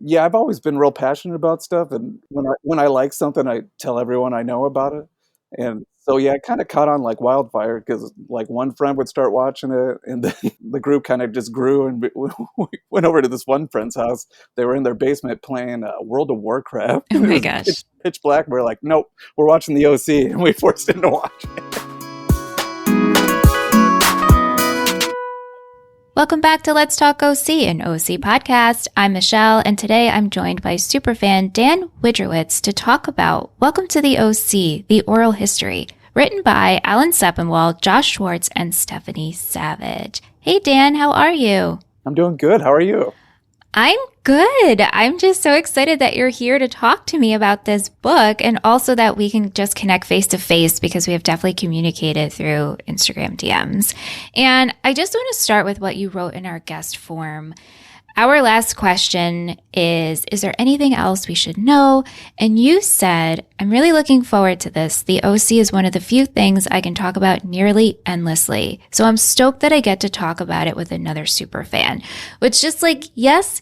Yeah, I've always been real passionate about stuff, and when I like something, I tell everyone I know about it. And so, yeah, it kinda caught on like wildfire because, like, one friend would start watching it, and then the group kinda just grew, and we went over to this one friend's house. They were in their basement playing, World of Warcraft, Oh and it my was gosh. pitch black. We're like, "Nope, we're watching the OC," and we forced him to watch it. Welcome back to Let's Talk OC, an OC podcast. I'm Michelle, and today I'm joined by superfan Dan Widrowicz to talk about Welcome to the OC, the oral history, written by Alan Sepinwall, Josh Schwartz, and Stephanie Savage. Hey Dan, how are you? I'm doing good. How are you? I'm good. I'm just so excited that you're here to talk to me about this book and also that we can just connect face to face because we have definitely communicated through Instagram DMs. And I just want to start with what you wrote in our guest form. Our last question is there anything else we should know? And you said, I'm really looking forward to this. The OC is one of the few things I can talk about nearly endlessly. So I'm stoked that I get to talk about it with another super fan, which just like, yes,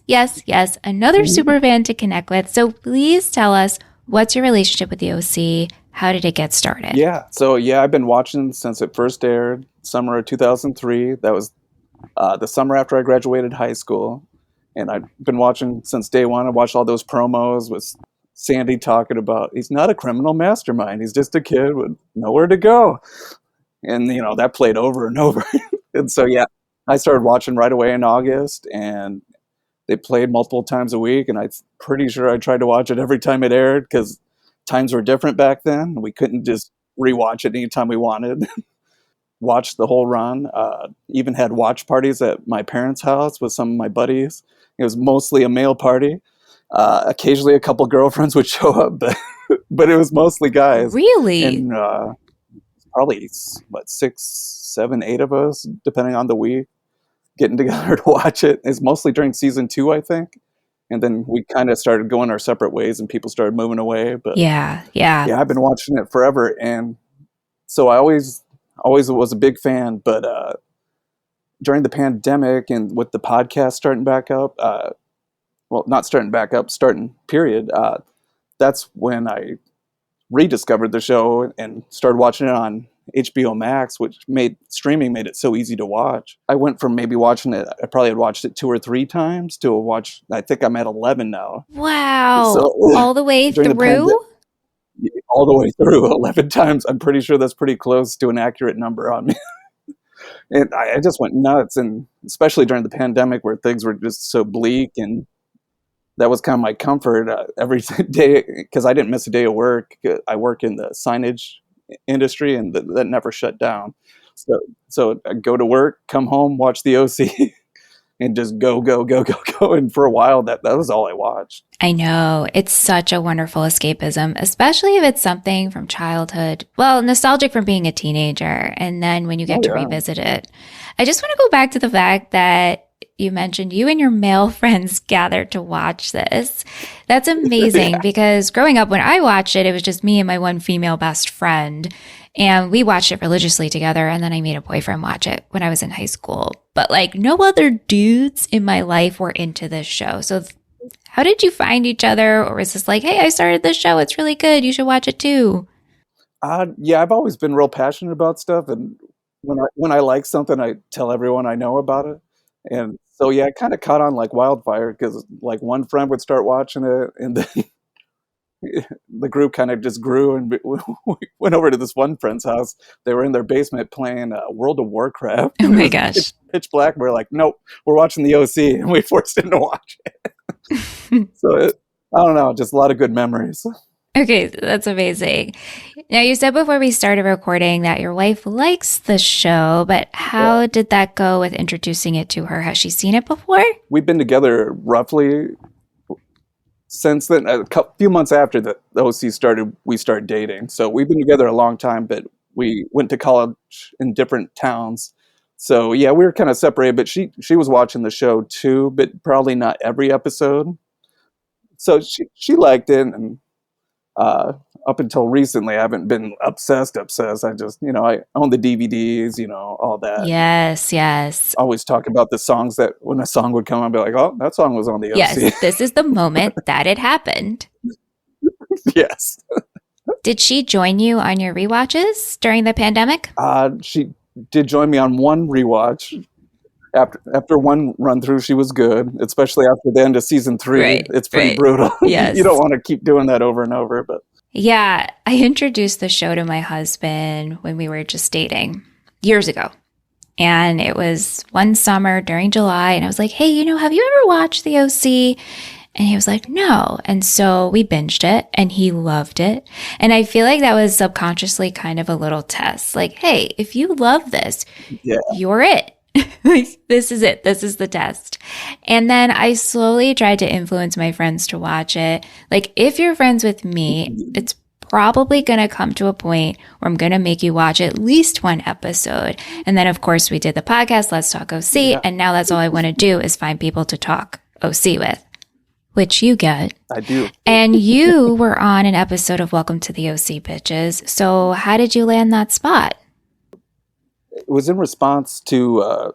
another super fan to connect with. So please tell us, what's your relationship with the OC? How did it get started? Yeah. So, yeah, I've been watching since it first aired, summer of 2003. That was the summer after I graduated high school. And I've been watching since day one. I watched all those promos with Sandy talking about he's not a criminal mastermind. He's just a kid with nowhere to go. And, that played over and over. And so, yeah, I started watching right away in August. And they played multiple times a week. And I'm pretty sure I tried to watch it every time it aired because times were different back then. We couldn't just rewatch it anytime we wanted. Watched the whole run. Even had watch parties at my parents' house with some of my buddies. It was mostly a male party. Occasionally, a couple girlfriends would show up, but it was mostly guys. Really? And probably 6, 7, 8 of us, depending on the week, getting together to watch it. It's mostly during season 2, I think. And then we kind of started going our separate ways, and people started moving away. But yeah, I've been watching it forever, and so I always was a big fan, but during the pandemic and with the podcast starting back up, not starting back up, starting period, that's when I rediscovered the show and started watching it on HBO Max, which made it so easy to watch. I went from maybe watching it, I probably had watched it 2 or 3 times to I think I'm at 11 now. Wow. So, all the way through? All the way through 11 times. I'm pretty sure that's pretty close to an accurate number on me. And I just went nuts, and especially during the pandemic where things were just so bleak, and that was kind of my comfort every day because I didn't miss a day of work. I work in the signage industry, and that never shut down. So I go to work, come home, watch the OC, and just go. And for a while, that was all I watched. I know. It's such a wonderful escapism, especially if it's something from childhood. Well, nostalgic from being a teenager. And then when you get to revisit it. I just want to go back to the fact that you mentioned you and your male friends gathered to watch this. That's amazing because growing up when I watched it, it was just me and my one female best friend. And we watched it religiously together. And then I made a boyfriend watch it when I was in high school. But like no other dudes in my life were into this show. So how did you find each other? Or was this like, hey, I started this show. It's really good. You should watch it too. Yeah, I've always been real passionate about stuff. And when I like something, I tell everyone I know about it. And so, yeah, it kind of caught on like wildfire because like one friend would start watching it, and then the group kind of just grew, and we went over to this one friend's house. They were in their basement playing World of Warcraft. Oh my gosh. Pitch black. We're like, nope, we're watching the OC, and we forced him to watch it. So I don't know, just a lot of good memories. Okay, that's amazing. Now, you said before we started recording that your wife likes the show, but how did that go with introducing it to her? Has she seen it before? We've been together roughly since then. A few months after the OC started, we started dating. So we've been together a long time, but we went to college in different towns. So yeah, we were kind of separated, but she was watching the show too, but probably not every episode. So she liked it, and Up until recently, I haven't been obsessed. I just, I own the DVDs, all that. Yes, yes. Always talk about the songs that when a song would come on, I'd be like, oh, that song was on the Yes, OC. this is the moment that it happened. Yes. Did she join you on your rewatches during the pandemic? She did join me on one rewatch. After one run through, she was good, especially after the end of season 3. Right, It's pretty right. brutal. Yes. You don't want to keep doing that over and over, but Yeah, I introduced the show to my husband when we were just dating years ago. And it was one summer during July, and I was like, hey, have you ever watched the OC? And he was like, no. And so we binged it, and he loved it. And I feel like that was subconsciously kind of a little test. Like, hey, if you love this, yeah, you're it. Like, this is it. This is the test. And then I slowly tried to influence my friends to watch it. Like, if you're friends with me, it's probably going to come to a point where I'm going to make you watch at least one episode. And then, of course, we did the podcast, Let's Talk OC. Yeah. And now that's all I want to do is find people to talk OC with, which you get. I do. And you were on an episode of Welcome to the OC, bitches. So how did you land that spot? It was in response to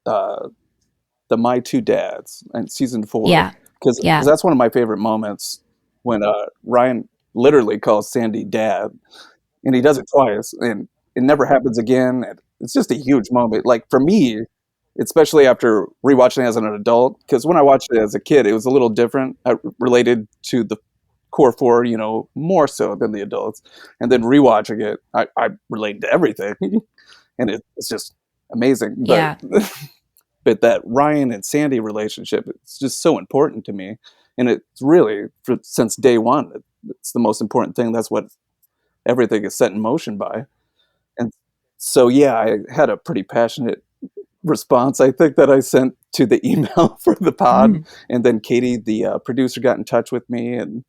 the My Two Dads in season 4. Yeah. Because that's one of my favorite moments when Ryan literally calls Sandy dad, and he does it twice, and it never happens again. It's just a huge moment. Like, for me, especially after rewatching it as an adult, because when I watched it as a kid, it was a little different. I related to the core 4, more so than the adults. And then rewatching it, I relate to everything. And it's just amazing. But, Yeah. But that Ryan and Sandy relationship, it's just so important to me. And it's really, since day one, it's the most important thing. That's what everything is set in motion by. And so, yeah, I had a pretty passionate response, I think, that I sent to the email for the pod. And then Katie, the producer, got in touch with me, and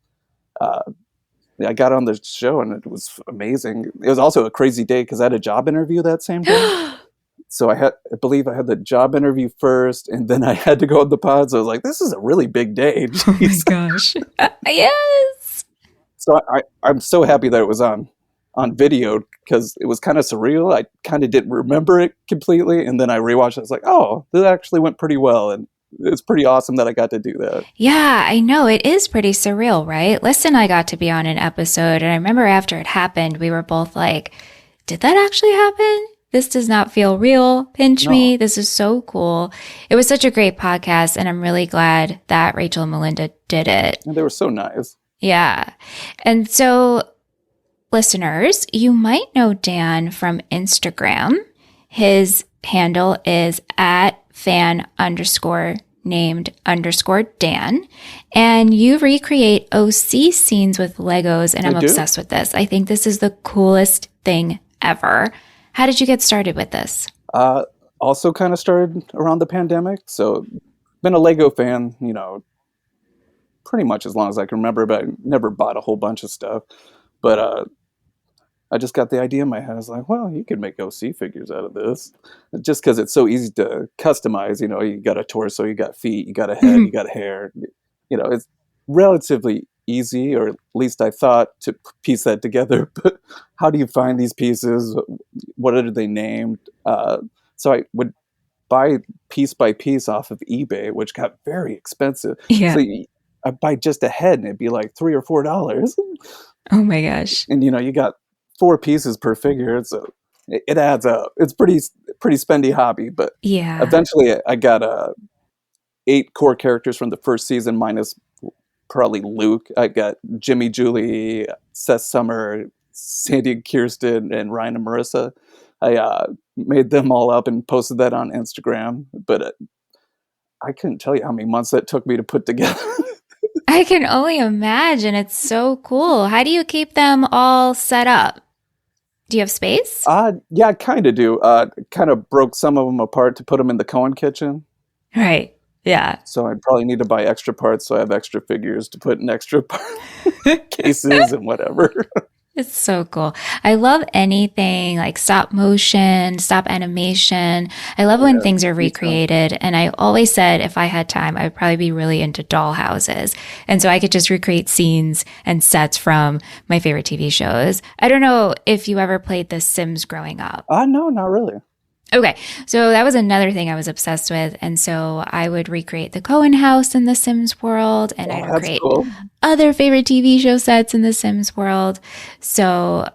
I got on the show, and it was amazing. It was also a crazy day because I had a job interview that same day. So I believe I had the job interview first, and then I had to go on the pod. So I was like, this is a really big day. Oh my gosh. Yes. So I'm so happy that it was on video, because it was kind of surreal. I kind of didn't remember it completely. And then I rewatched it. I was like, oh, this actually went pretty well. And it's pretty awesome that I got to do that. Yeah, I know. It is pretty surreal, right? Liz and I got to be on an episode, and I remember after it happened, we were both like, did that actually happen? This does not feel real. Pinch me. This is so cool. It was such a great podcast, and I'm really glad that Rachel and Melinda did it. And they were so nice. Yeah. And so, listeners, you might know Dan from Instagram. His handle is @fan_named_Dan. And you recreate OC scenes with Legos, and I'm obsessed with this. I think this is the coolest thing ever. How did you get started with this? Also kind of started around the pandemic. So been a Lego fan, pretty much as long as I can remember, but I never bought a whole bunch of stuff. But I just got the idea in my head. I was like, well, you could make OC figures out of this. Just because it's so easy to customize. You got a torso, you got feet, you got a head, you got hair. It's relatively easy, or at least I thought, to piece that together. But how do you find these pieces? What are they named? So I would buy piece by piece off of eBay, which got very expensive. Yeah. So I'd buy just a head, and it'd be like $3 or $4. Oh my gosh. And you got 4 pieces per figure, so it adds up. It's pretty spendy hobby, but yeah. Eventually I got 8 core characters from the first season, minus probably Luke. I got Jimmy, Julie, Seth Summer, Sandy and Kirsten, and Ryan and Marissa. I made them all up and posted that on Instagram, but I couldn't tell you how many months that took me to put together. I can only imagine. It's so cool. How do you keep them all set up? Do you have space? Yeah, I kind of do. Kind of broke some of them apart to put them in the Cohen kitchen. Right. Yeah. So I probably need to buy extra parts, so I have extra figures to put in extra cases and whatever. It's so cool. I love anything like stop motion, stop animation. I love when Yeah, things are me too. recreated. And I always said if I had time, I would probably be really into doll houses. And so I could just recreate scenes and sets from my favorite TV shows. I don't know if you ever played The Sims growing up. No, not really. Okay, so that was another thing I was obsessed with. And so I would recreate the Cohen house in the Sims world, and Oh, I'd that's recreate cool. other favorite TV show sets in the Sims world. So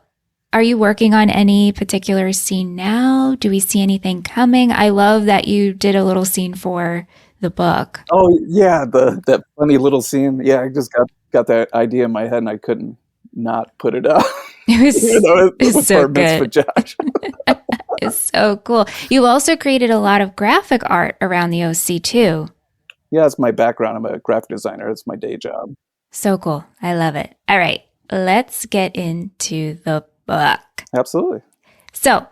are you working on any particular scene now? Do we see anything coming? I love that you did a little scene for the book. Oh yeah, the that funny little scene. Yeah, I just got that idea in my head and I couldn't not put it out. Even though It it was was so for Mitzvah good. Josh. It's so cool. You also created a lot of graphic art around the OC too. Yeah, it's my background. I'm a graphic designer. It's my day job. So cool. I love it. All right, let's get into the book. Absolutely. So,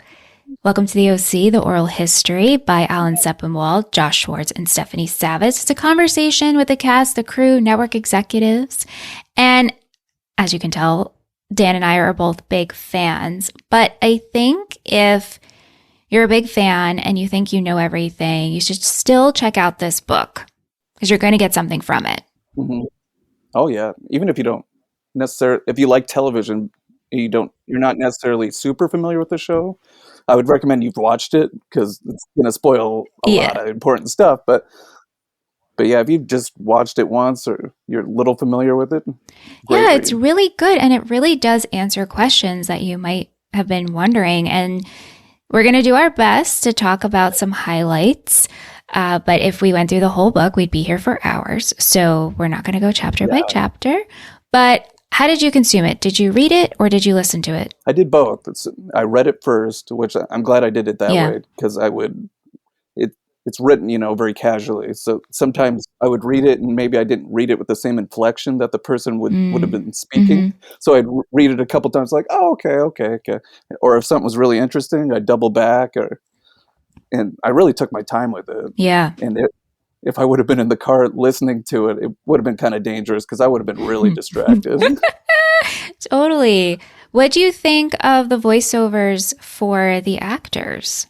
welcome to the OC, The Oral History by Alan Sepinwall, Josh Schwartz, and Stephanie Savage. It's a conversation with the cast, the crew, network executives. And as you can tell, Dan and I are both big fans. But I think if you're a big fan and you think you know everything, you should still check out this book because you're going to get something from it. Hmm. Oh yeah. Even if you don't necessarily, if you like television, you're not necessarily super familiar with the show. I would recommend you've watched it because it's going to spoil a Yeah. lot of important stuff. But yeah, if you just watched it once or you're a little familiar with it, great Yeah, it's read. really good. And it really does answer questions that you might have been wondering. And we're going to do our best to talk about some highlights. But if we went through the whole book, we'd be here for hours. So we're not going to go chapter by Yeah, chapter. But how did you consume it? Did you read it or did you listen to it? I did both. I read it first, which I'm glad I did it that Yeah. way because it it's written, very casually. So sometimes I would read it and maybe I didn't read it with the same inflection that the person would have Mm. been speaking. Hmm. So I'd read it a couple times, like, oh, okay, okay, okay. Or if something was really interesting, I'd double back. And I really took my time with it. Yeah. And if I would have been in the car listening to it, it would have been kind of dangerous because I would have been really distracted. Totally. What do you think of the voiceovers for the actors?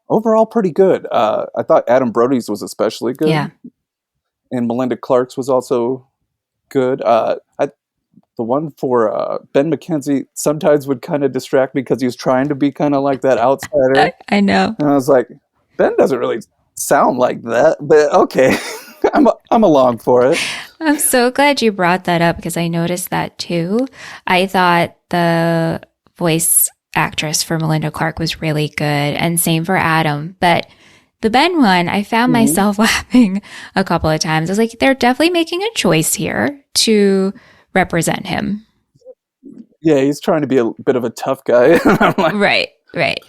Overall, pretty good. I thought Adam Brody's was especially Yeah. good, and Melinda Clark's was also good. The one for Ben McKenzie sometimes would kind of distract me because he was trying to be kind of like that outsider, I know. and I was like, Ben doesn't really sound like that, but okay, I'm along for it. I'm so glad you brought that up because I noticed that too. I thought the voice actress for Melinda Clark was really good, and same for Adam. But the Ben one, I found Hmm. myself laughing a couple of times. I was like, they're definitely making a choice here to represent him. Yeah, he's trying to be a bit of a tough guy. I'm like, Right, right.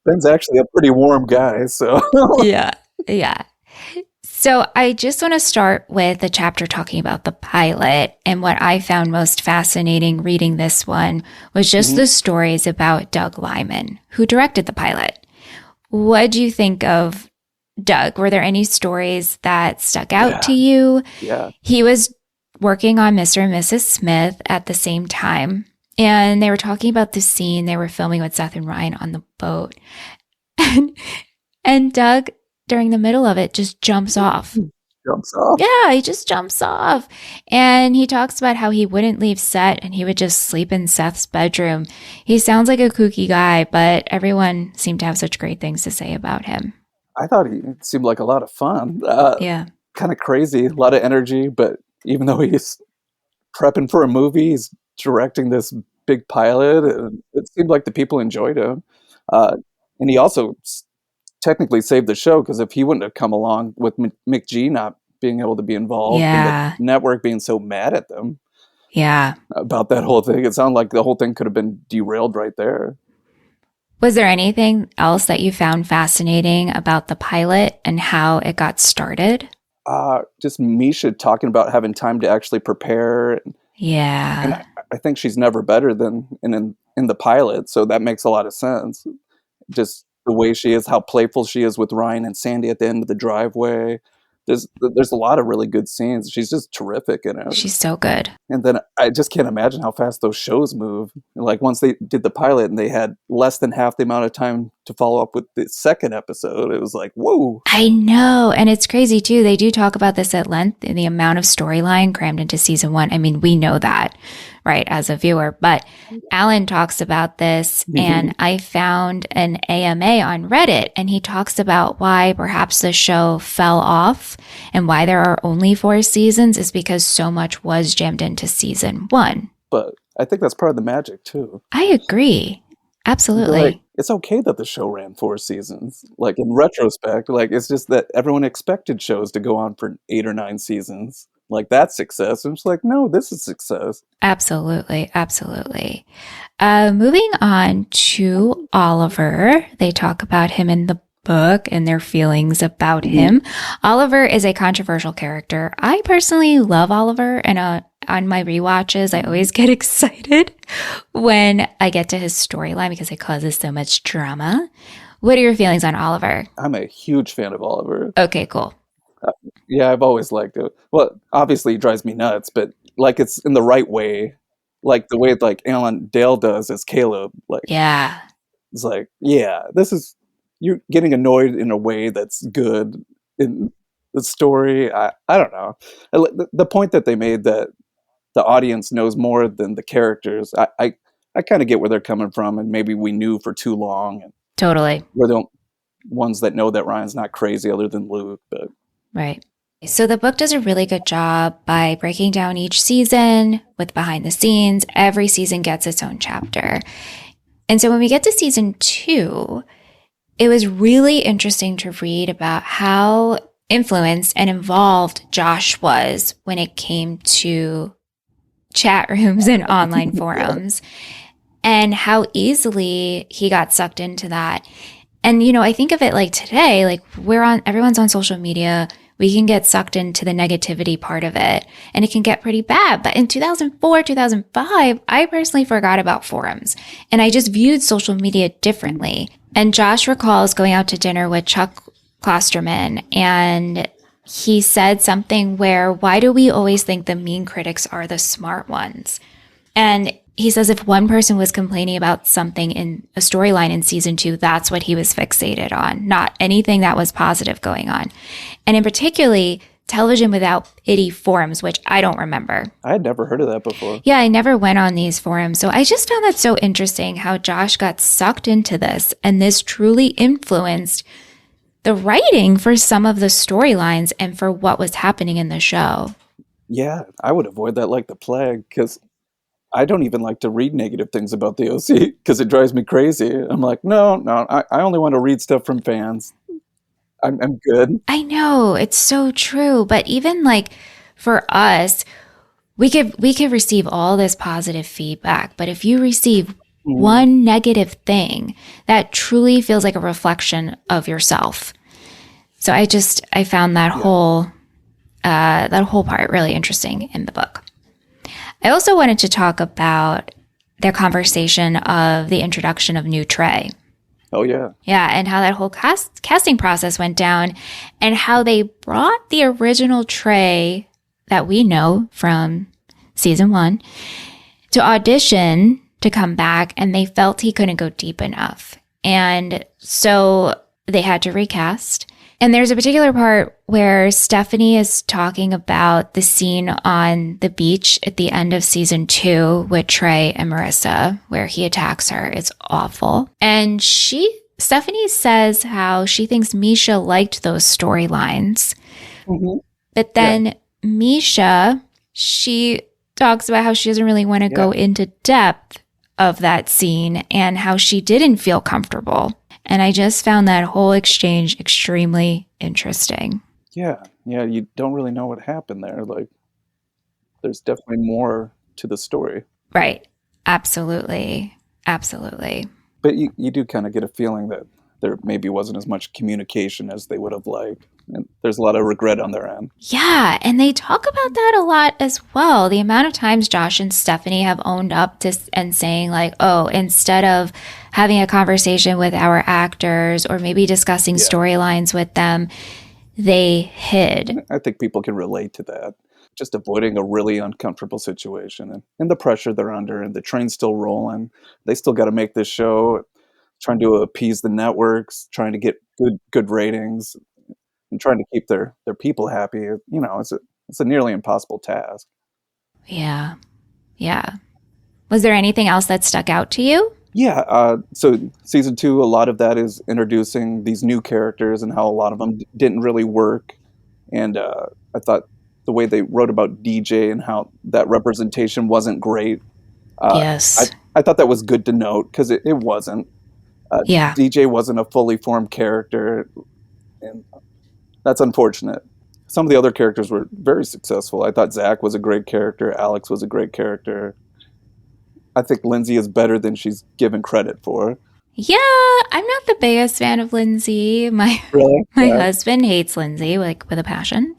Ben's actually a pretty warm guy, so Yeah, yeah. So I just want to start with the chapter talking about the pilot. And what I found most fascinating reading this one was just Mhm. the stories about Doug Lyman, who directed the pilot. What do you think of Doug? Were there any stories that stuck out Yeah, to you? yeah. He was working on Mr. and Mrs. Smith at the same time. And they were talking about the scene they were filming with Seth and Ryan on the boat. And, and Doug, during the middle of it, just jumps off. Jumps off. Yeah, he just jumps off. And he talks about how he wouldn't leave set and he would just sleep in Seth's bedroom. He sounds like a kooky guy, but everyone seemed to have such great things to say about him. I thought he seemed like a lot of fun. Yeah. Kind of crazy, a lot of energy, but even though he's prepping for a movie, he's directing this big pilot, and it seemed like the people enjoyed him. Uh, and he also technically saved the show because if he wouldn't have come along with McG not being able to be involved and Yeah. the network being so mad at them Yeah. about that whole thing, it sounded like the whole thing could have been derailed right there. Was there anything else that you found fascinating about the pilot and how it got started? Just Misha talking about having time to actually prepare, and Yeah. I think she's never better than in the pilot, so that makes a lot of sense. Just the way she is, how playful she is with Ryan and Sandy at the end of the driveway. There's a lot of really good scenes. She's just terrific in it. She's so good. And then I just can't imagine how fast those shows move. Like once they did the pilot and they had less than half the amount of time to follow up with the second episode, it was like, whoa. I know. And it's crazy too. They do talk about this at length in the amount of storyline crammed into season 1. I mean, we know that, right, as a viewer, but Alan talks about this and I found an AMA on Reddit and he talks about why perhaps the show fell off and why there are only 4 seasons is because so much was jammed into season 1. But I think that's part of the magic too. I agree. Absolutely. Like, it's okay that the show ran 4 seasons. Like in retrospect, like it's just that everyone expected shows to go on for 8 or 9 seasons. Like that's success. I'm just like, no, this is success. Absolutely. Absolutely. Moving on to Oliver. They talk about him in the book and their feelings about him. Oliver is a controversial character. I personally love Oliver, and on my rewatches, I always get excited when I get to his storyline because it causes so much drama. What are your feelings on Oliver? I'm a huge fan of Oliver. Okay, cool. Yeah, I've always liked it. Well, obviously, it drives me nuts, but like it's in the right way. Like the way like Alan Dale does as Caleb. Like, yeah, it's like, yeah, this is, you're getting annoyed in a way that's good in the story. I don't know. The point that they made that the audience knows more than the characters, I kind of get where they're coming from, and maybe we knew for too long. And totally. we're the ones that know that Ryan's not crazy other than Luke, but... Right. So the book does a really good job by breaking down each season with behind the scenes. Every season gets its own chapter. And so when we get to season 2, it was really interesting to read about how influenced and involved Josh was when it came to chat rooms and online forums and how easily he got sucked into that. And, you know, I think of it like today, like everyone's on social media. We can get sucked into the negativity part of it and it can get pretty bad. But in 2004, 2005, I personally forgot about forums and I just viewed social media differently. And Josh recalls going out to dinner with Chuck Klosterman and he said something where, why do we always think the mean critics are the smart ones? And he says if one person was complaining about something in a storyline in season 2, that's what he was fixated on, not anything that was positive going on. And in particularly, Television Without Pity forums, which I don't remember. I had never heard of that before. Yeah, I never went on these forums. So I just found that so interesting how Josh got sucked into this and this truly influenced the writing for some of the storylines and for what was happening in the show. Yeah, I would avoid that like the plague because I don't even like to read negative things about the OC because it drives me crazy. I'm like, no, I only want to read stuff from fans. I'm good. I know, it's so true. But even like for us, we could receive all this positive feedback. But if you receive one negative thing, that truly feels like a reflection of yourself. So I found that whole part really interesting in the book. I also wanted to talk about their conversation of the introduction of new Trey. Oh, yeah. Yeah, and how that whole casting process went down and how they brought the original Trey that we know from season 1 to audition to come back, and they felt he couldn't go deep enough. And so they had to recast. And there's a particular part where Stephanie is talking about the scene on the beach at the end of season 2 with Trey and Marissa, where he attacks her. It's awful. And Stephanie says how she thinks Misha liked those storylines. Mm-hmm. But then Misha, she talks about how she doesn't really want to go into depth of that scene and how she didn't feel comfortable. And I just found that whole exchange extremely interesting. Yeah, you don't really know what happened there. Like, there's definitely more to the story. Right. Absolutely. Absolutely. But you do kind of get a feeling that there maybe wasn't as much communication as they would have liked. And there's a lot of regret on their end. Yeah, and they talk about that a lot as well. The amount of times Josh and Stephanie have owned up to and saying like, oh, instead of having a conversation with our actors or maybe discussing storylines with them, they hid. I think people can relate to that. Just avoiding a really uncomfortable situation and the pressure they're under, and the train's still rolling. They still got to make this show, trying to appease the networks, trying to get good ratings, and trying to keep their people happy. You know, it's a nearly impossible task. Yeah. Yeah. Was there anything else that stuck out to you? Yeah. So season 2, a lot of that is introducing these new characters and how a lot of them didn't really work. And I thought the way they wrote about DJ and how that representation wasn't great. Yes. I thought that was good to note, because it wasn't. Yeah. DJ wasn't a fully formed character, and that's unfortunate. Some of the other characters were very successful. I thought Zach was a great character. Alex was a great character. I think Lindsay is better than she's given credit for. Yeah, I'm not the biggest fan of Lindsay. My husband hates Lindsay, like, with a passion.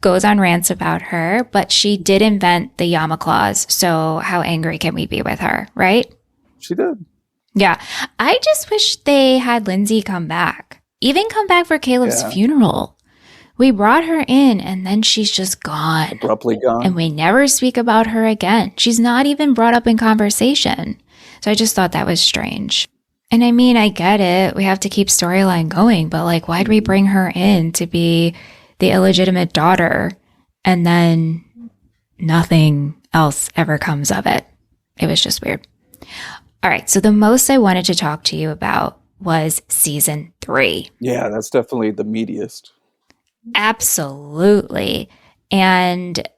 Goes on rants about her, but she did invent the Yama clause. So how angry can we be with her, right? She did. Yeah. I just wish they had Lindsay come back. Even come back for Caleb's funeral. We brought her in, and then she's just gone. Abruptly gone. And we never speak about her again. She's not even brought up in conversation. So I just thought that was strange. And I mean, I get it. We have to keep storyline going. But, like, why'd we bring her in to be the illegitimate daughter, and then nothing else ever comes of it? It was just weird. All right. So the most I wanted to talk to you about was season 3. Yeah, that's definitely the meatiest. Absolutely. And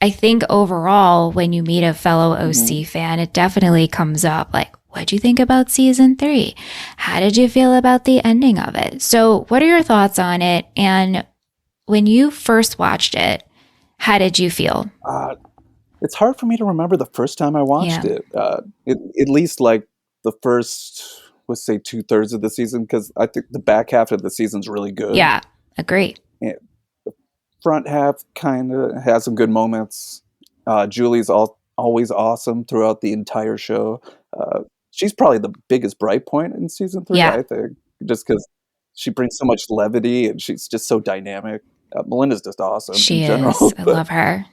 I think overall, when you meet a fellow OC fan, it definitely comes up like, what do you think about season 3? How did you feel about the ending of it? So what are your thoughts on it? And when you first watched it, how did you feel? It's hard for me to remember the first time I watched it. At least like the first, let's say, 2/3 of the season, because I think the back half of the season's really good. Yeah, agree. And the front half kind of has some good moments. Julie's always awesome throughout the entire show. She's probably the biggest bright point in season 3, I think, just because she brings so much levity and she's just so dynamic. Melinda's just awesome. She in general. is. I love her.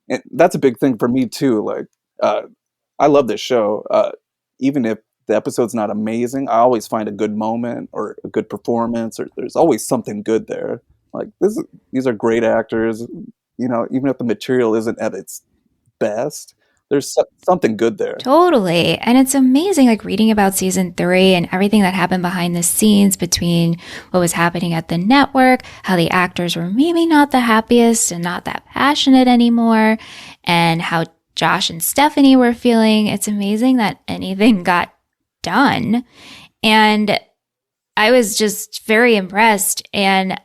And that's a big thing for me too. Like, I love this show. Even if the episode's not amazing, I always find a good moment or a good performance, or there's always something good there. Like, these are great actors. You know, even if the material isn't at its best, there's something good there. Totally. And it's amazing, like, reading about season 3 and everything that happened behind the scenes between what was happening at the network, how the actors were maybe not the happiest and not that passionate anymore, and how Josh and Stephanie were feeling. It's amazing that anything got done. And I was just very impressed. And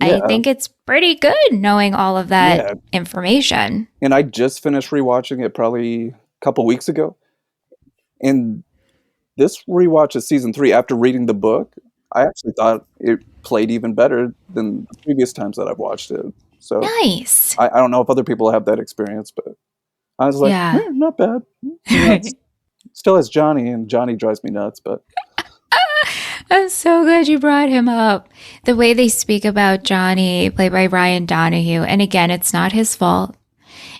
I think it's pretty good knowing all of that information. And I just finished rewatching it probably a couple weeks ago. And this rewatch of season 3, after reading the book, I actually thought it played even better than the previous times that I've watched it. So nice. I don't know if other people have that experience, but I was like, not bad. Still has Johnny, and Johnny drives me nuts, but I'm so glad you brought him up. The way they speak about Johnny, played by Ryan Donahue, and again, it's not his fault.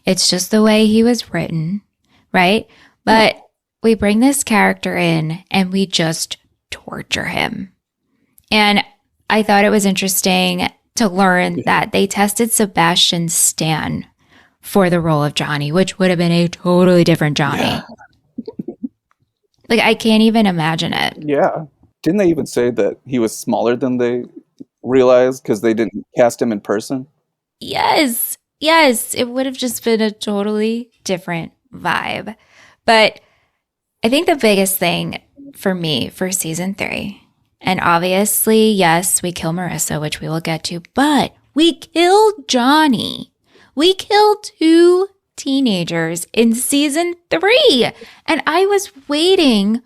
It's just the way he was written, right? But we bring this character in and we just torture him. And I thought it was interesting to learn that they tested Sebastian Stan for the role of Johnny, which would have been a totally different Johnny. Yeah. Like, I can't even imagine it. Yeah. Didn't they even say that he was smaller than they realized because they didn't cast him in person? Yes. Yes. It would have just been a totally different vibe. But I think the biggest thing for me for season 3, and obviously, yes, we kill Marissa, which we will get to, but we killed Johnny. We killed 2 teenagers in season 3. And I was waiting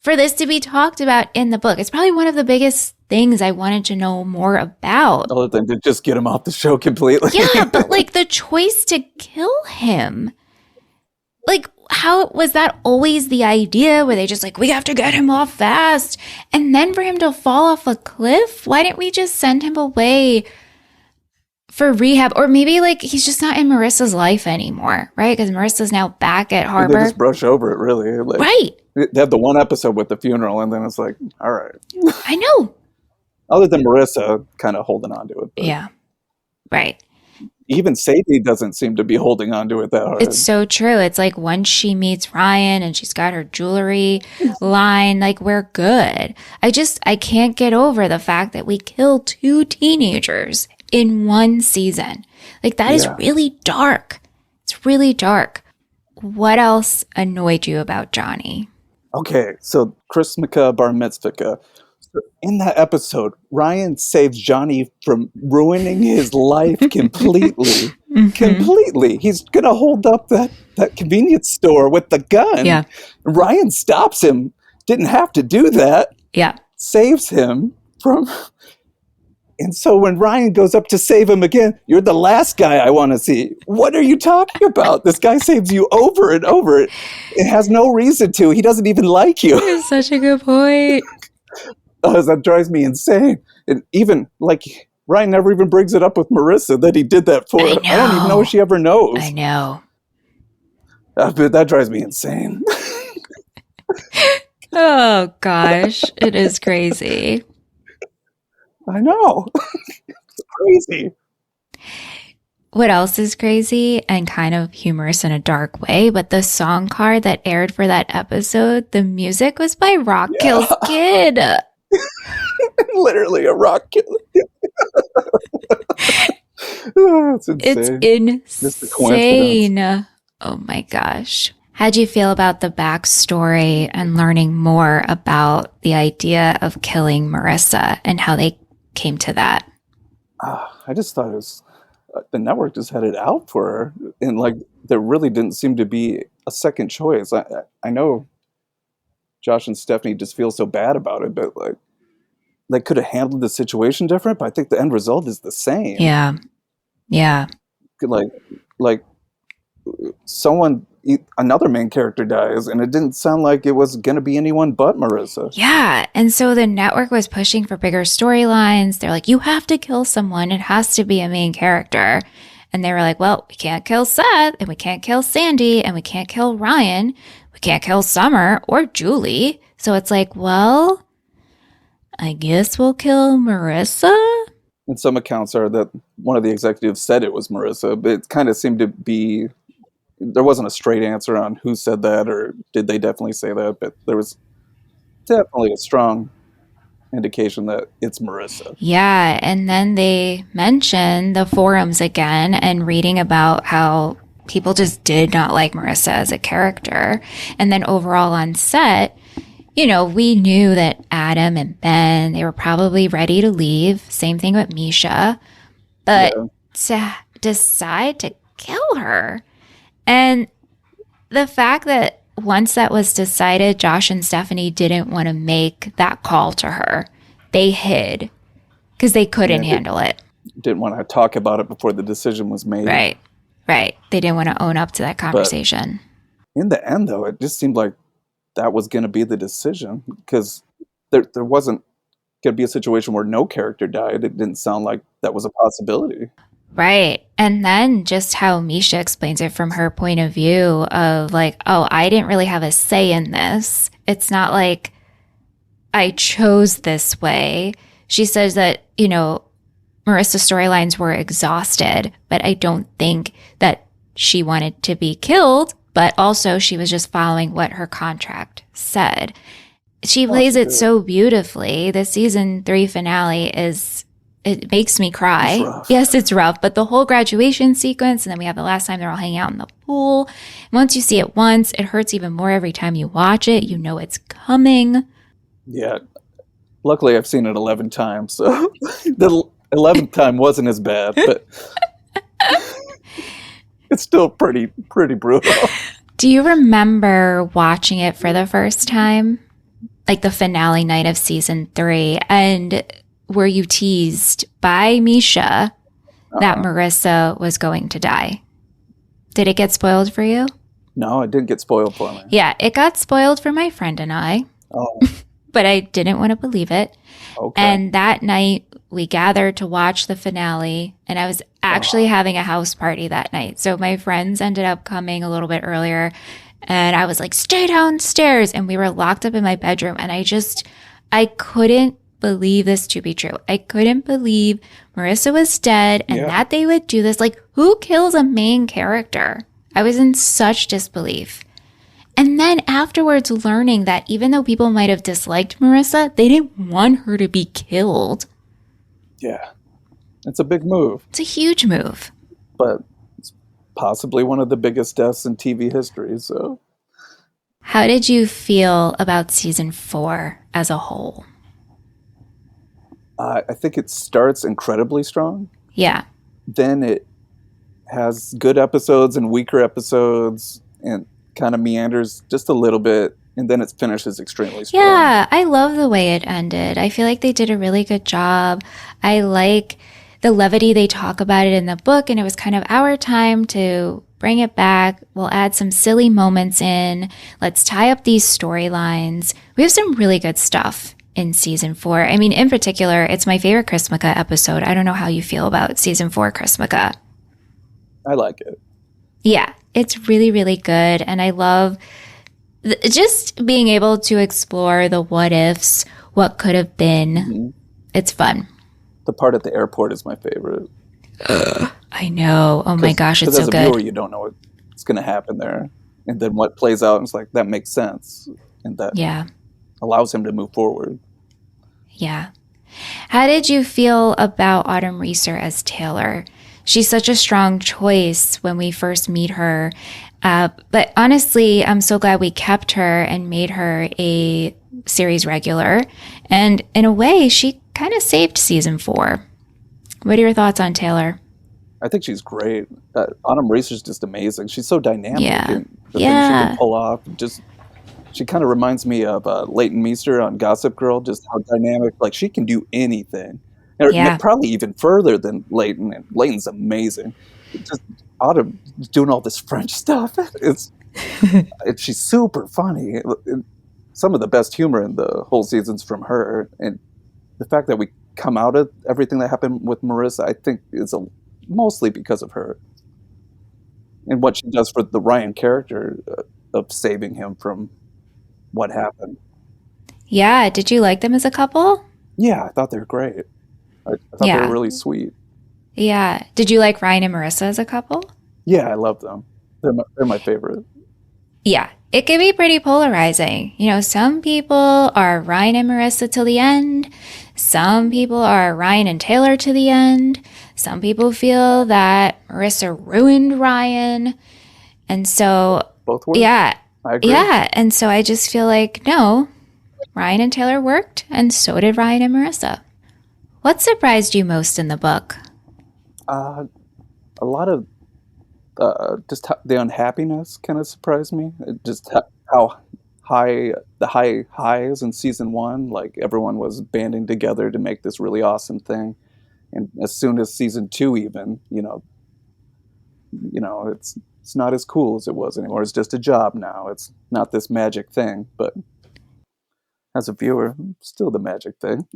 for this to be talked about in the book. It's probably one of the biggest things I wanted to know more about. Other than to just get him off the show completely. Yeah, but like the choice to kill him. Like, how was that always the idea? Were they just like, we have to get him off fast? And then for him to fall off a cliff? Why didn't we just send him away for rehab? Or maybe like he's just not in Marissa's life anymore, right? Because Marissa's now back at Harbor. They just brush over it, really. Like, right. They have the one episode with the funeral, and then it's like, all right. I know. Other than Marissa kind of holding on to it. Yeah. Right. Even Sadie doesn't seem to be holding on to it that hard. It's so true. It's like once she meets Ryan and she's got her jewelry line, like we're good. I can't get over the fact that we killed 2 teenagers in one season. Like that is really dark. It's really dark. What else annoyed you about Johnny? Okay, so Chrismica Bar Mitzvah. In that episode, Ryan saves Johnny from ruining his life completely. Completely. He's going to hold up that convenience store with the gun. Yeah. Ryan stops him. Didn't have to do that. Yeah. Saves him from... And so when Ryan goes up to save him again, you're the last guy I want to see. What are you talking about? This guy saves you over and over. It has no reason to. He doesn't even like you. That's such a good point. That drives me insane. And even, like, Ryan never even brings it up with Marissa that he did that for her. I don't even know if she ever knows. I know. But that drives me insane. Oh, gosh. It is crazy. I know. It's crazy. What else is crazy and kind of humorous in a dark way, but the song card that aired for that episode, the music was by Rock Kills Kid. Literally a rock kid. It's insane. It's insane. Oh my gosh. How'd you feel about the backstory and learning more about the idea of killing Marissa and how they came to that? I just thought it was the network just had it out for her, and like there really didn't seem to be a second choice. I know Josh and Stephanie just feel so bad about it, but like they could have handled the situation different. But I think the end result is the same. Yeah. Like another main character dies, and it didn't sound like it was going to be anyone but Marissa. Yeah. And so the network was pushing for bigger storylines. They're like, you have to kill someone. It has to be a main character. And they were like, well, we can't kill Seth, and we can't kill Sandy, and we can't kill Ryan. We can't kill Summer or Julie. So it's like, well, I guess we'll kill Marissa. And some accounts are that one of the executives said it was Marissa, but it kind of seemed to be... There wasn't a straight answer on who said that, or did they definitely say that, but there was definitely a strong indication that it's Marissa. Yeah, and then they mentioned the forums again and reading about how people just did not like Marissa as a character. And then overall on set, you know, we knew that Adam and Ben, they were probably ready to leave. Same thing with Misha. But to decide to kill her... And the fact that once that was decided, Josh and Stephanie didn't want to make that call to her. They hid because they couldn't handle it. Didn't want to talk about it before the decision was made. Right. They didn't want to own up to that conversation. But in the end, though, it just seemed like that was going to be the decision because there wasn't going to be a situation where no character died. It didn't sound like that was a possibility. Right. And then just how Misha explains it from her point of view of like, oh, I didn't really have a say in this. It's not like I chose this way. She says that, you know, Marissa's storylines were exhausted, but I don't think that she wanted to be killed, but also she was just following what her contract said. She plays it so beautifully. The season 3 finale it makes me cry. Yes, it's rough, but the whole graduation sequence, and then we have the last time they're all hanging out in the pool. Once you see it once, it hurts even more every time you watch it. You know it's coming. Yeah. Luckily, I've seen it 11 times, so the 11th time wasn't as bad, but it's still pretty brutal. Do you remember watching it for the first time? Like the finale night of season 3, and... were you teased by Misha that Marissa was going to die? Did it get spoiled for you? No, it didn't get spoiled for me. Yeah, it got spoiled for my friend and I, Oh, but I didn't want to believe it. okay. And that night, we gathered to watch the finale, and I was actually having a house party that night. So my friends ended up coming a little bit earlier, and I was like, stay downstairs. And we were locked up in my bedroom, and I couldn't believe this to be true. I couldn't believe Marissa was dead and that they would do this. Like, who kills a main character? I was in such disbelief. And then afterwards, learning that even though people might have disliked Marissa, they didn't want her to be killed. Yeah. It's a big move, It's a huge move. but it's possibly one of the biggest deaths in TV history. So How did you feel about season 4 as a whole? I think it starts incredibly strong. Yeah. Then it has good episodes and weaker episodes and kind of meanders just a little bit. And then it finishes extremely strong. Yeah, I love the way it ended. I feel like they did a really good job. I like the levity they talk about it in the book, and it was kind of our time to bring it back. We'll add some silly moments in. Let's tie up these storylines. We have some really good stuff in season 4. I mean, in particular, it's my favorite Chrismukkah episode. I don't know how you feel about season 4 Chrismukkah. I like it. Yeah, it's really, really good. And I love just being able to explore the what ifs, what could have been. Mhm. It's fun. The part at the airport is my favorite. I know. Oh my gosh, it's so as a viewer, good. you don't know what's going to happen there. And then what plays out, and it's like, that makes sense. And that Yeah. allows him to move forward. Yeah. How did you feel about Autumn Reeser as Taylor? She's such a strong choice when we first meet her. But honestly, I'm so glad we kept her and made her a series regular. And in a way, she kind of saved season 4. What are your thoughts on Taylor? I think she's great. Autumn Reeser's just amazing. She's so dynamic. Yeah. And the things she Yeah. can pull off. She kind of reminds me of Leighton Meester on Gossip Girl, just how dynamic. Like, she can do anything. Yeah. Probably even further than Leighton. And Leighton's amazing. It's just Autumn doing all this French stuff. She's super funny. Some of the best humor in the whole season's from her. And the fact that we come out of everything that happened with Marissa, I think is mostly because of her. And what she does for the Ryan character of saving him from what happened. Yeah. Did you like them as a couple? Yeah, I thought they were great. I thought they Yeah. were really sweet. Yeah. Did you like Ryan and Marissa as a couple? Yeah, I love them. They're my favorite. Yeah. It can be pretty polarizing. You know, some people are Ryan and Marissa till the end. Some people are Ryan and Taylor to the end. Some people feel that Marissa ruined Ryan. And so, Both were. yeah. I agree. Yeah. And so I just feel like, no, Ryan and Taylor worked, and so did Ryan and Marissa. What surprised you most in the book? A lot of just the unhappiness kind of surprised me. Just how high the high highs in season 1, like everyone was banding together to make this really awesome thing, and as soon as season 2, even it's not as cool as it was anymore. It's just a job now. It's not this magic thing, but as a viewer, still the magic thing.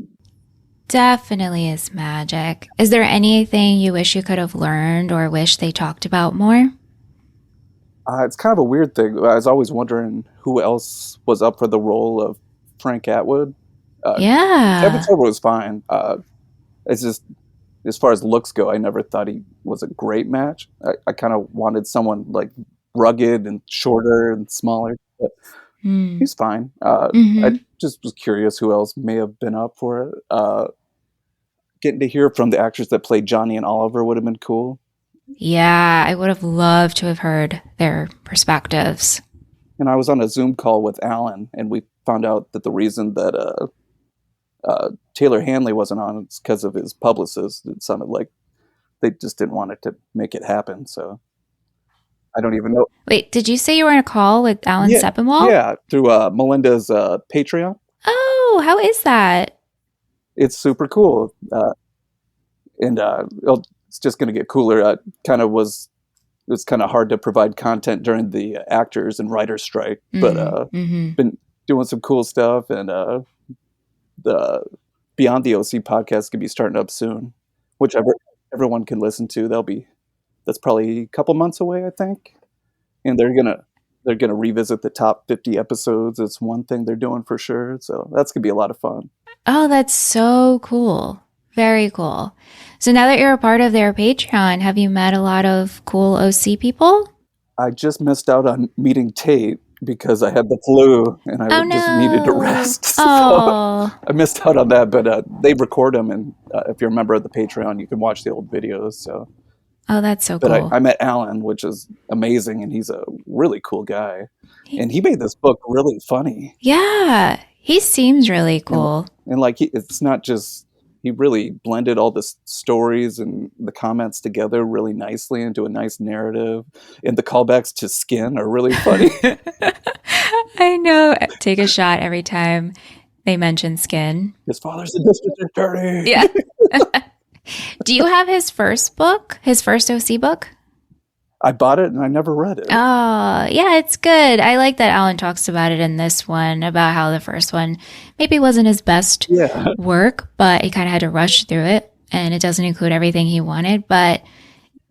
Definitely is magic. Is there anything you wish you could have learned or wish they talked about more? It's kind of a weird thing. I was always wondering who else was up for the role of Frank Atwood. Kevin Yeah. Sorbo was fine. It's just, as far as looks go, I never thought he was a great match. I kind of wanted someone like rugged and shorter and smaller, but Hmm. he's fine. Mhm. I just was curious who else may have been up for it. Getting to hear from the actors that played Johnny and Oliver would have been cool. Yeah, I would have loved to have heard their perspectives. And I was on a Zoom call with Alan, and we found out that the reason that Taylor Hanley wasn't on is because of his publicist. It sounded like they just didn't want it to make it happen. So I don't even know. Wait, did you say you were on a call with Alan Yeah, Sepinwall? yeah, through Melinda's Patreon. Oh, how is that? It's super cool. And it's just going to get cooler. Kind of was was kind of hard to provide content during the actors and writers strike, but been doing some cool stuff, and the Beyond the OC podcast could be starting up soon, which everyone can listen to. That's probably a couple months away, I think, and they're gonna revisit the top 50 episodes. It's one thing they're doing for sure, so that's gonna be a lot of fun. Oh, that's so cool. Very cool. So now that you're a part of their Patreon, have you met a lot of cool OC people? I just missed out on meeting Tate because I had the flu and I just needed to rest. So I missed out on that, but they record them, and if you're a member of the Patreon, you can watch the old videos. So. Oh, that's so cool. But I met Alan, which is amazing, and he's a really cool guy. And he made this book really funny. Yeah, he seems really cool. And like, it's not just, he really blended all the stories and the comments together really nicely into a nice narrative. And the callbacks to Skin are really funny. I know. Take a shot every time they mention Skin. His father's a district attorney. Yeah. Do you have his first book, his first OC book? I bought it and I never read it. Oh, yeah, it's good. I like that Alan talks about it in this one, about how the first one maybe wasn't his best work, but he kind of had to rush through it, and it doesn't include everything he wanted, but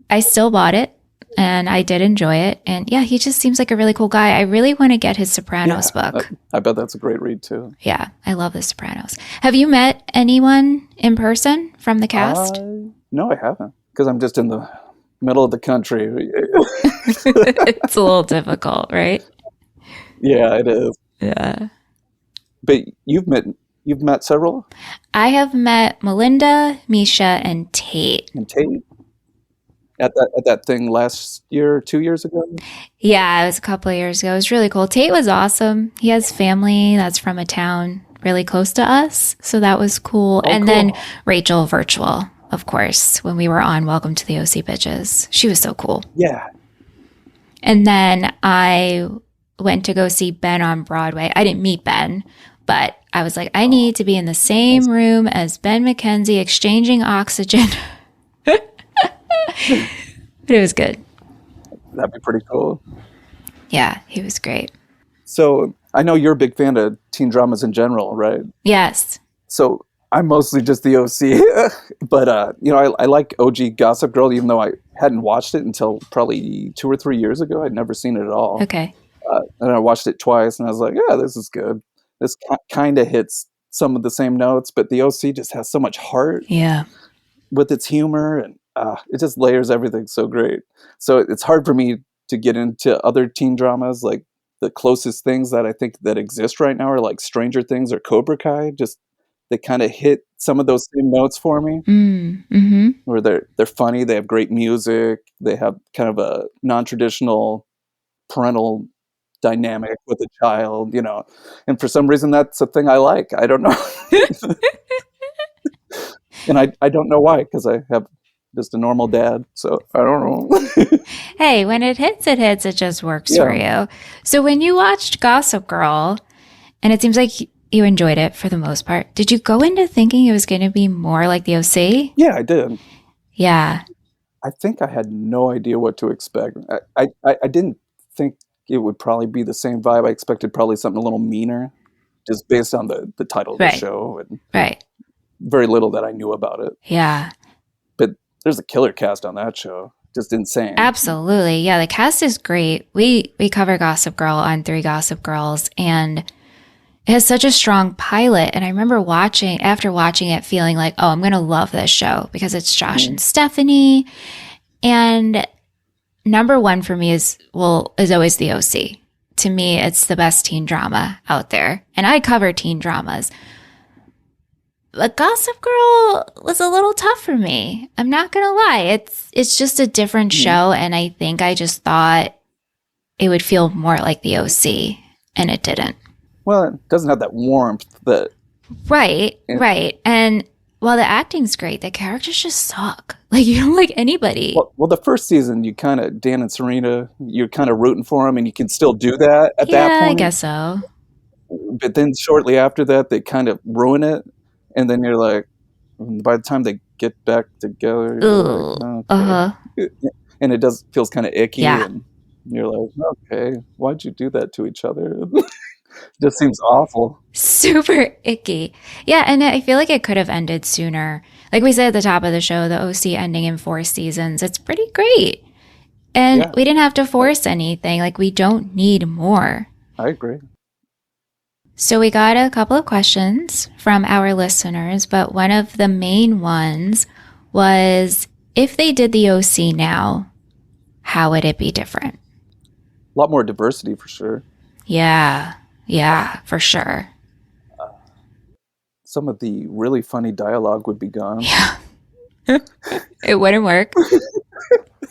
I still bought it, and I did enjoy it. And yeah, he just seems like a really cool guy. I really want to get his Sopranos book. I bet that's a great read too. Yeah, I love the Sopranos. Have you met anyone in person from the cast? No, I haven't, because I'm just in the middle of the country. It's a little difficult, right? Yeah, it is. Yeah. But you've met several? I have met Melinda, Misha, and Tate. And Tate? At that thing last year, 2 years ago? Yeah, it was a couple of years ago. It was really cool. Tate was awesome. He has family that's from a town really close to us, so that was cool. Oh, and cool. then Rachel virtual, of course, when we were on Welcome to the OC Bitches. She was so cool. Yeah. And then I went to go see Ben on Broadway. I didn't meet Ben, but I was like, I need to be in the same room as Ben McKenzie exchanging oxygen. But it was good. That'd be pretty cool. Yeah, he was great. So I know you're a big fan of teen dramas in general, right? Yes. So I'm mostly just the OC, but I like OG Gossip Girl, even though I hadn't watched it until probably 2 or 3 years ago. I'd never seen it at all. Okay. And I watched it twice, and I was like, yeah, this is good. This kind of hits some of the same notes, but the OC just has so much heart. Yeah. With its humor, and it just layers everything so great. So it's hard for me to get into other teen dramas. Like, the closest things that I think that exist right now are like Stranger Things or Cobra Kai. Just they kind of hit some of those same notes for me. Mm-hmm. Where they're funny, they have great music, they have kind of a non-traditional parental dynamic with a child, and for some reason that's a thing I like. I don't know. And I don't know why, because I have just a normal dad, so I don't know. Hey, when it hits, it just works for you. So when you watched Gossip Girl, and it seems like you enjoyed it for the most part, did you go into thinking it was going to be more like the OC? Yeah, I did. Yeah. I think I had no idea what to expect. I didn't think it would probably be the same vibe. I expected probably something a little meaner, just based on the title of the show. And very little that I knew about it. Yeah. But there's a killer cast on that show. Just insane. Absolutely. Yeah, the cast is great. We cover Gossip Girl on 3 Gossip Girls, and it has such a strong pilot. And I remember after watching it, feeling like, oh, I'm going to love this show because it's Josh and Stephanie. And number one for me is always the OC. To me, it's the best teen drama out there. And I cover teen dramas. But Gossip Girl was a little tough for me. I'm not going to lie. It's just a different show, and I think I just thought it would feel more like the OC, and it didn't. Well, it doesn't have that warmth that... Right. And while the acting's great, the characters just suck. Like, you don't like anybody. Well, the first season, Dan and Serena, you're kind of rooting for them, and you can still do that at that point. Yeah, I guess so. But then shortly after that, they kind of ruin it. And then you're like, by the time they get back together, you're like, okay. and it feels kind of icky, Yeah. and you're like, okay, why'd you do that to each other? It just seems awful. Super icky. Yeah, and I feel like it could have ended sooner. Like we said at the top of the show, the OC ending in 4 seasons. It's pretty great. And Yeah, we didn't have to force anything. Like, we don't need more. I agree. So we got a couple of questions from our listeners, but one of the main ones was, if they did the OC now, how would it be different? A lot more diversity for sure. Yeah, for sure. Some of the really funny dialogue would be gone. Yeah. It wouldn't work.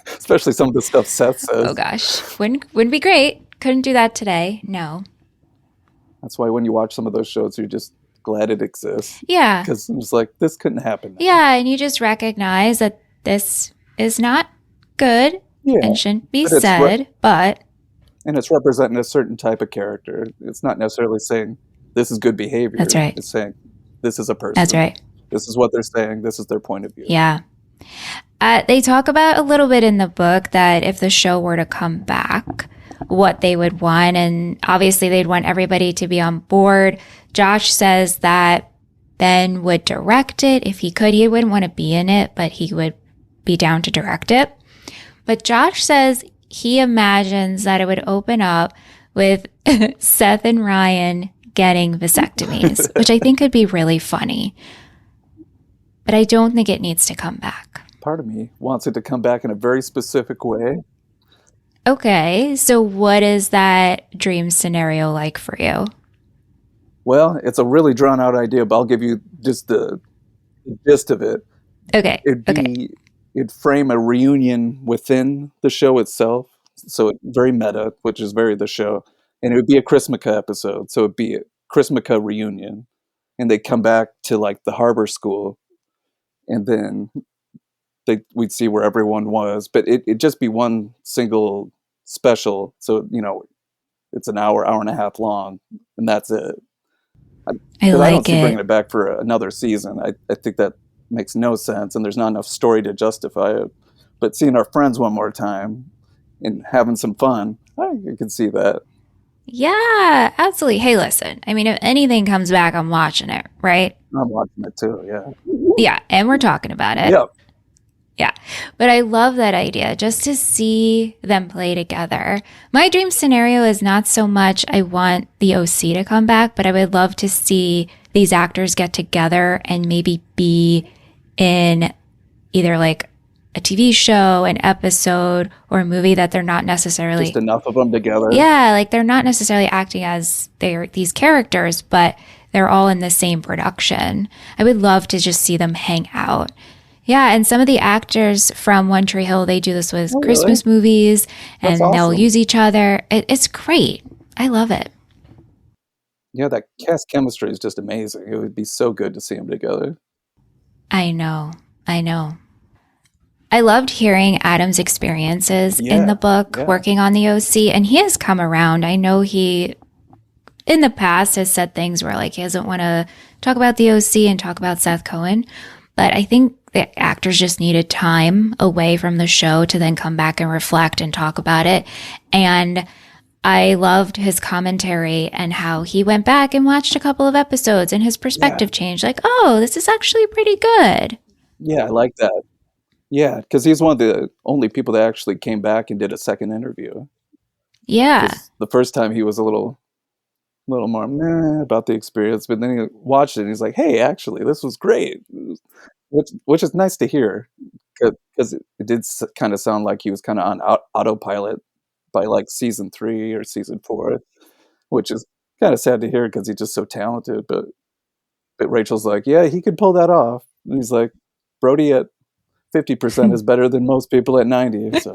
Especially some of the stuff Seth says. Oh gosh. Wouldn't be great. Couldn't do that today. No. That's why when you watch some of those shows, you're just glad it exists. Yeah. Because it's like, this couldn't happen now. Yeah, and you just recognize that this is not good and shouldn't be said, but... And it's representing a certain type of character. It's not necessarily saying, this is good behavior. That's right. It's saying, this is a person. That's right. This is what they're saying. This is their point of view. Yeah. They talk about a little bit in the book that if the show were to come back, what they would want. And obviously they'd want everybody to be on board. Josh says that Ben would direct it if he could. He wouldn't want to be in it, but he would be down to direct it. But Josh says he imagines that it would open up with Seth and Ryan getting vasectomies, which I think could be really funny. But I don't think it needs to come back. Part of me wants it to come back in a very specific way. Okay, so what is that dream scenario like for you? Well, it's a really drawn out idea, but I'll give you just the gist of it. Okay. It'd frame a reunion within the show itself. So very meta, which is very the show. And it would be a Chrismukkah episode. So it'd be a Chrismukkah reunion. And they'd come back to like the harbor school. And then we'd see where everyone was. But it'd just be one single special. So, it's an hour and a half long. And that's it. I don't see it. Bringing it back for another season. I think that makes no sense, and there's not enough story to justify it. But seeing our friends one more time and having some fun, I can see that. Yeah, absolutely. Hey, listen, I mean, if anything comes back, I'm watching it, right? I'm watching it too, yeah. Yeah, and we're talking about it. Yep. Yeah, but I love that idea, just to see them play together. My dream scenario is not so much I want the OC to come back, but I would love to see these actors get together and maybe be in either like a TV show, an episode, or a movie that they're not necessarily... Just enough of them together. Yeah, like they're not necessarily acting as these characters, but they're all in the same production. I would love to just see them hang out. Yeah, and some of the actors from One Tree Hill, they do this with Christmas movies, and they'll use each other. It's great. I love it. Yeah, that cast chemistry is just amazing. It would be so good to see them together. I know. I loved hearing Adam's experiences in the book, working on the OC, and he has come around. I know he, in the past, has said things where like he doesn't want to talk about the OC and talk about Seth Cohen, but I think the actors just needed time away from the show to then come back and reflect and talk about it. And I loved his commentary and how he went back and watched a couple of episodes and his perspective changed. Like, oh, this is actually pretty good. Yeah, I like that. Yeah, because he's one of the only people that actually came back and did a second interview. Yeah. The first time he was a little more meh about the experience, but then he watched it and he's like, hey, actually, this was great. Which is nice to hear, because it did kind of sound like he was kind of on autopilot by like season 3 or season 4, which is kind of sad to hear because he's just so talented. But Rachel's like, yeah, he could pull that off. And he's like, Brody at 50% is better than most people at 90. So.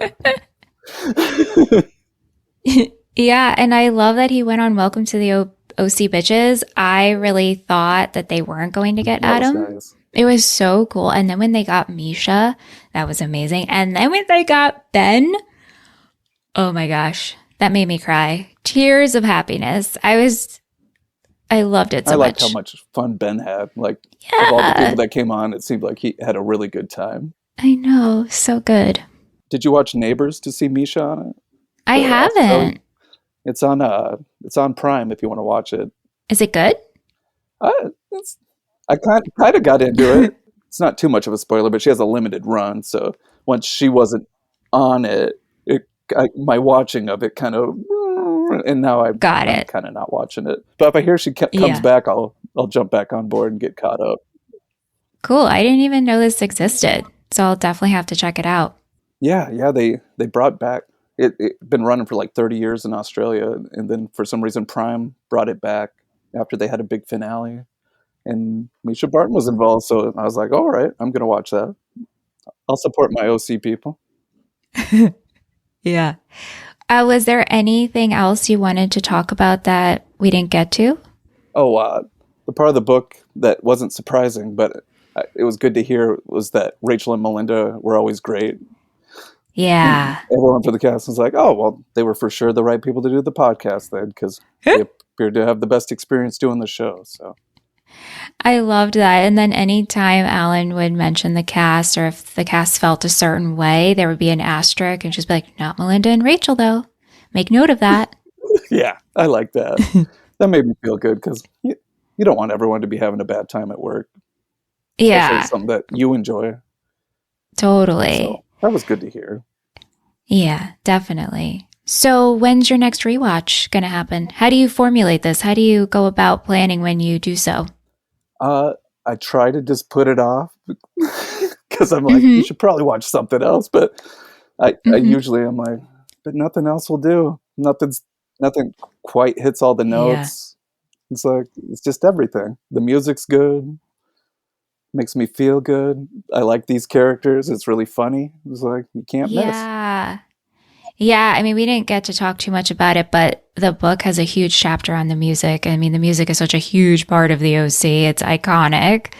Yeah, and I love that he went on Welcome to the OC Bitches. I really thought that they weren't going to get Adam. That was nice. It was so cool. And then when they got Misha, that was amazing. And then when they got Ben, oh my gosh, that made me cry. Tears of happiness. I loved it so much. I liked how much fun Ben had. Like, of all the people that came on, it seemed like he had a really good time. I know. So good. Did you watch Neighbors to see Misha on it? I The Australian? haven't. It's on Prime if you want to watch it. Is it good? It's I kind of got into it. It's not too much of a spoiler, but she has a limited run. So once she wasn't on it, my watching of it kind of, and now Got I'm it. kind of not watching it. But if I hear she comes Yeah. back, I'll jump back on board and get caught up. Cool. I didn't even know this existed. So I'll definitely have to check it out. Yeah. They brought back it. It been running for like 30 years in Australia, and then for some reason Prime brought it back after they had a big finale. And Misha Barton was involved, so I was like, all right, I'm gonna watch that. I'll support my OC people. Yeah. Was there anything else you wanted to talk about that we didn't get to? Oh, the part of the book that wasn't surprising, but it was good to hear was that Rachel and Melinda were always great. Yeah. Everyone for the cast was like, oh, well, they were for sure the right people to do the podcast then, because they appeared to have the best experience doing the show. So I loved that. And then anytime Alan would mention the cast, or if the cast felt a certain way, there would be an asterisk and just be like, not Melinda and Rachel, though. Make note of that. yeah, I like that. That made me feel good because you don't want everyone to be having a bad time at work. Especially Yeah, something that you enjoy. totally. So that was good to hear. Yeah, definitely. So when's your next rewatch going to happen? How do you formulate this? How do you go about planning when you do so? I try to just put it off because I'm like, you should probably watch something else. But I usually am like, but nothing else will do. Nothing quite hits all the notes. It's like, it's just everything. The music's good. Makes me feel good. I like these characters. It's really funny. It's like, you can't miss. Yeah. Yeah, I mean, we didn't get to talk too much about it, but the book has a huge chapter on the music. I mean, the music is such a huge part of the OC. It's iconic.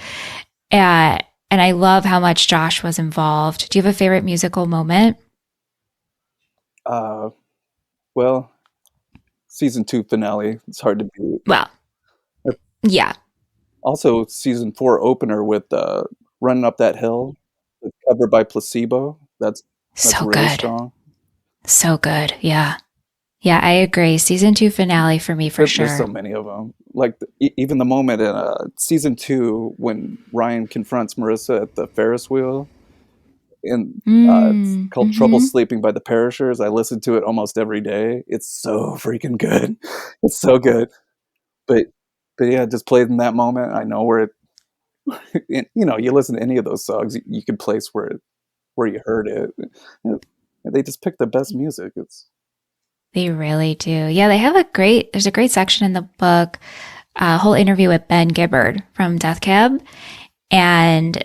And I love how much Josh was involved. Do you have a favorite musical moment? Well, season 2 finale. It's hard to beat. Well, yeah. Also, season 4 opener with Running Up That Hill, covered by Placebo. That's So really good. strong. So good. Yeah. Yeah, I agree. Season 2 finale for me, for sure. There's so many of them. Like even the moment in season 2 when Ryan confronts Marissa at the Ferris wheel, and it's called Trouble Sleeping by the Perishers. I listen to it almost every day. It's so freaking good. It's so good. But yeah, just played in that moment. I know where it. You listen to any of those songs, you can place where you heard it. They just pick the best music. They really do. Yeah, there's a great section in the book, a whole interview with Ben Gibbard from Death Cab. And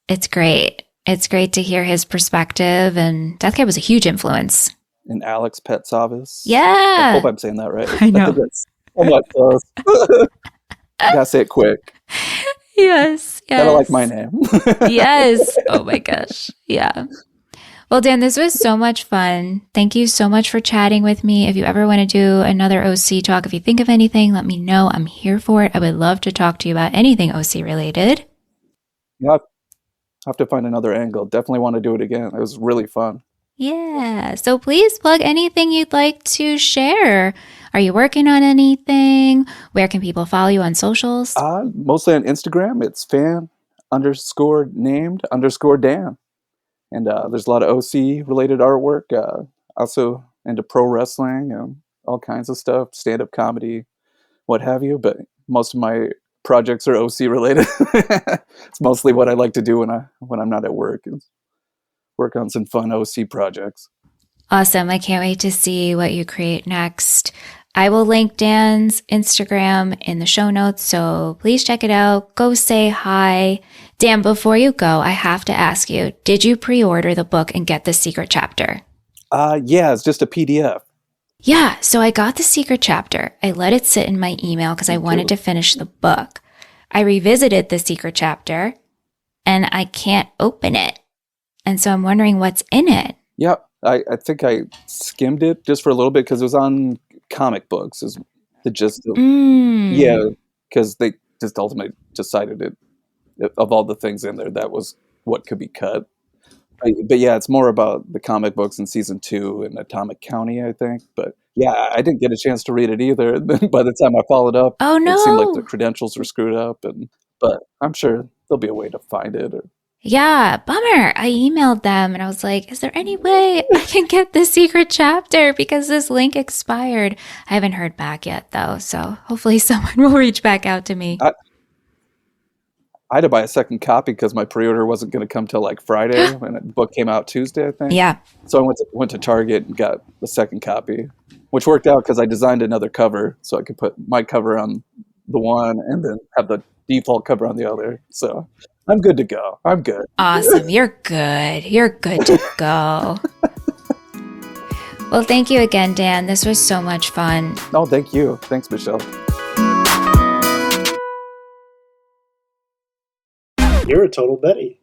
it's great. It's great to hear his perspective. And Death Cab was a huge influence. And Alex Petsavis. Yeah. I hope I'm saying that right. I know. think that's somewhat close. Gotta say it quick. Yes. Gotta like my name. Yes. Oh my gosh. Yeah. Well, Dan, this was so much fun. Thank you so much for chatting with me. If you ever want to do another OC talk, if you think of anything, let me know. I'm here for it. I would love to talk to you about anything OC related. Yeah, have to find another angle. Definitely want to do it again. It was really fun. Yeah. So please plug anything you'd like to share. Are you working on anything? Where can people follow you on socials? Mostly on Instagram. It's fan_named_Dan. And there's a lot of OC related artwork. Also into pro wrestling, all kinds of stuff, stand-up comedy, what have you. But most of my projects are OC related. It's mostly what I like to do when I'm not at work. Is work on some fun OC projects. Awesome. I can't wait to see what you create next. I will link Dan's Instagram in the show notes, so please check it out. Go say hi. Dan, before you go, I have to ask you, did you pre-order the book and get the secret chapter? Yeah, it's just a PDF. Yeah, so I got the secret chapter. I let it sit in my email because I wanted to finish the book. I revisited the secret chapter and I can't open it. And so I'm wondering what's in it. Yeah, I think I skimmed it just for a little bit because it was on comic books is the gist of yeah, because they just ultimately decided it of all the things in there, that was what could be cut. But yeah, it's more about the comic books in season 2 in Atomic County, I think. But yeah, I didn't get a chance to read it either. By the time I followed up, Oh it seemed like the no. credentials were screwed up. But I'm sure there'll be a way to find it. Yeah, bummer. I emailed them and I was like, is there any way I can get the secret chapter because this link expired? I haven't heard back yet though, so hopefully someone will reach back out to me. I had to buy a second copy because my pre-order wasn't going to come till like Friday, and the book came out Tuesday, I think. Yeah. So I went to Target and got the second copy, which worked out because I designed another cover so I could put my cover on the one and then have the default cover on the other. So I'm good to go. I'm good. Awesome. You're good. You're good to go. Well, thank you again, Dan. This was so much fun. Oh, thank you. Thanks, Michelle. You're a total Betty.